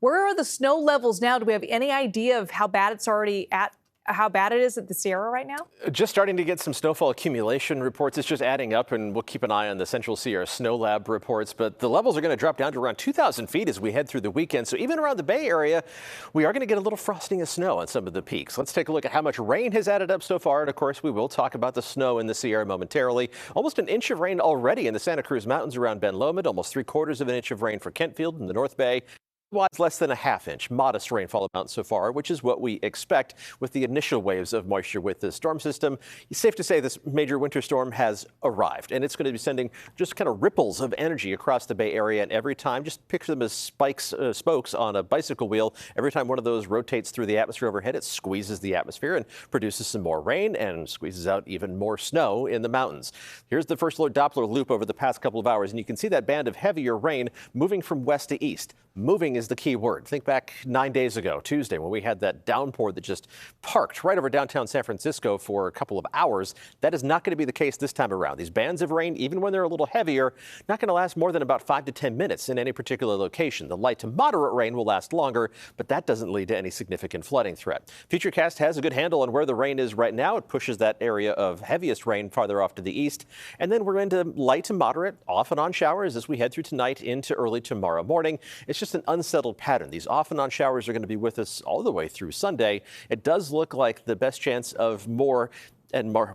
Where are the snow levels now? Do we have any idea of how bad how bad it is at the Sierra right now? Just starting to get some snowfall accumulation reports. It's just adding up, and we'll keep an eye on the Central Sierra Snow Lab reports. But the levels are going to drop down to around 2,000 feet as we head through the weekend. So even around the Bay Area, we are going to get a little frosting of snow on some of the peaks. Let's take a look at how much rain has added up so far. And of course, we will talk about the snow in the Sierra momentarily. Almost an inch of rain already in the Santa Cruz Mountains around Ben Lomond. Almost 3/4 of an inch of rain for Kentfield in the North Bay. Otherwise, less than a ½ inch. Modest rainfall amount so far, which is what we expect with the initial waves of moisture with this storm system. It's safe to say this major winter storm has arrived, and it's going to be sending just kind of ripples of energy across the Bay Area. And every time, just picture them as spokes on a bicycle wheel. Every time one of those rotates through the atmosphere overhead, it squeezes the atmosphere and produces some more rain and squeezes out even more snow in the mountains. Here's the first Doppler loop over the past couple of hours, and you can see that band of heavier rain moving from west to east. Moving is the key word. Think back 9 days ago, Tuesday, when we had that downpour that just parked right over downtown San Francisco for a couple of hours. That is not going to be the case this time around. These bands of rain, even when they're a little heavier, not going to last more than about 5 to 10 minutes in any particular location. The light to moderate rain will last longer, but that doesn't lead to any significant flooding threat. Futurecast has a good handle on where the rain is right now. It pushes that area of heaviest rain farther off to the east. And then we're into light to moderate, off and on showers as we head through tonight into early tomorrow morning. It's just an unsettled pattern. These off and on showers are going to be with us all the way through Sunday. It does look like the best chance of more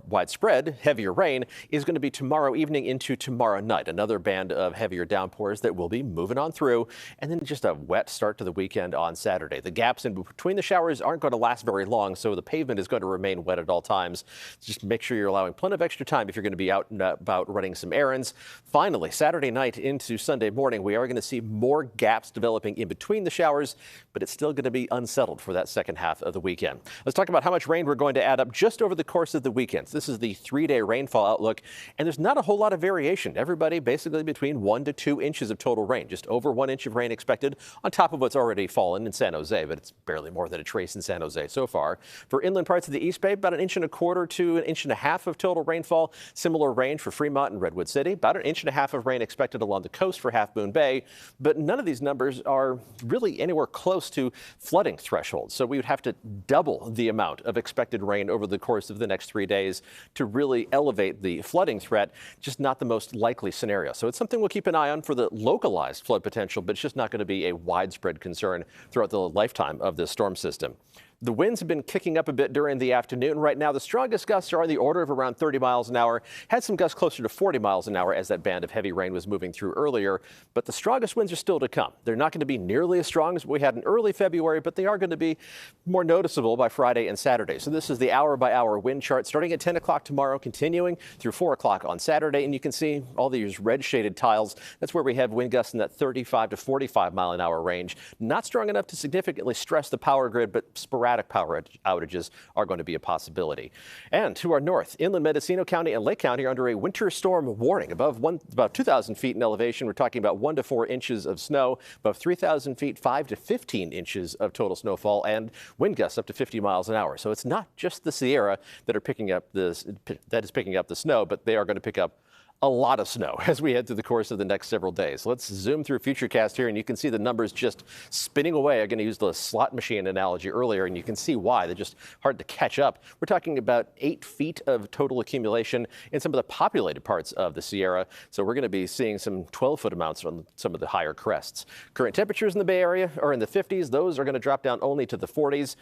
widespread heavier rain is going to be tomorrow evening into tomorrow night. Another band of heavier downpours that will be moving on through, and then just a wet start to the weekend on Saturday. The gaps in between the showers aren't going to last very long, so the pavement is going to remain wet at all times. Just make sure you're allowing plenty of extra time if you're going to be out and about running some errands. Finally, Saturday night into Sunday morning, we are going to see more gaps developing in between the showers, but it's still going to be unsettled for that second half of the weekend. Let's talk about how much rain we're going to add up just over the course of the weekends. This is the 3-day rainfall outlook, and there's not a whole lot of variation. Everybody basically between 1 to 2 inches of total rain, just over 1 inch of rain expected on top of what's already fallen in San Jose, but it's barely more than a trace in San Jose so far. For inland parts of the East Bay, about 1.25 to 1.5 inches of total rainfall. Similar range for Fremont and Redwood City. About 1.5 inches of rain expected along the coast for Half Moon Bay, but none of these numbers are really anywhere close to flooding thresholds. So we would have to double the amount of expected rain over the course of the next 3 days to really elevate the flooding threat. Just not the most likely scenario. So it's something we'll keep an eye on for the localized flood potential, but it's just not going to be a widespread concern throughout the lifetime of this storm system. The winds have been kicking up a bit during the afternoon. Right now, the strongest gusts are on the order of around 30 miles an hour. Had some gusts closer to 40 miles an hour as that band of heavy rain was moving through earlier. But the strongest winds are still to come. They're not going to be nearly as strong as we had in early February, but they are going to be more noticeable by Friday and Saturday. So this is the hour-by-hour wind chart starting at 10 o'clock tomorrow, continuing through 4 o'clock on Saturday. And you can see all these red shaded tiles. That's where we have wind gusts in that 35 to 45 mile an hour range. Not strong enough to significantly stress the power grid, but sporadic power outages are going to be a possibility. And to our north, inland Mendocino County and Lake County are under a winter storm warning. About 2,000 feet in elevation, we're talking about 1 to 4 inches of snow. Above 3,000 feet, 5 to 15 inches of total snowfall and wind gusts up to 50 miles an hour. So it's not just the Sierra that is picking up the snow, but they are going to pick up a lot of snow as we head through the course of the next several days. Let's zoom through Futurecast here, and you can see the numbers just spinning away. I'm going to use the slot machine analogy earlier, and you can see why. They're just hard to catch up. We're talking about 8 feet of total accumulation in some of the populated parts of the Sierra. So we're going to be seeing some 12-foot amounts on some of the higher crests. Current temperatures in the Bay Area are in the 50s. Those are going to drop down only to the 40s.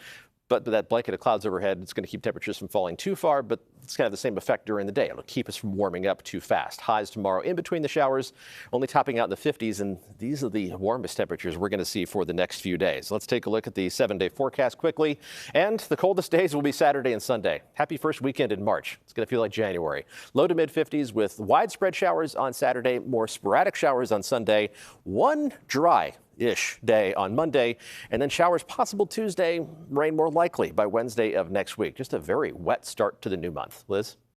But that blanket of clouds overhead, it's going to keep temperatures from falling too far, but it's kind of the same effect during the day. It'll keep us from warming up too fast. Highs tomorrow in between the showers, only topping out in the 50s, and these are the warmest temperatures we're going to see for the next few days. Let's take a look at the 7-day forecast quickly. And the coldest days will be Saturday and Sunday. Happy first weekend in March. It's going to feel like January. Low to mid 50s with widespread showers on Saturday, more sporadic showers on Sunday, one dry-ish day on Monday, and then showers possible Tuesday, rain more likely by Wednesday of next week. Just a very wet start to the new month. Liz?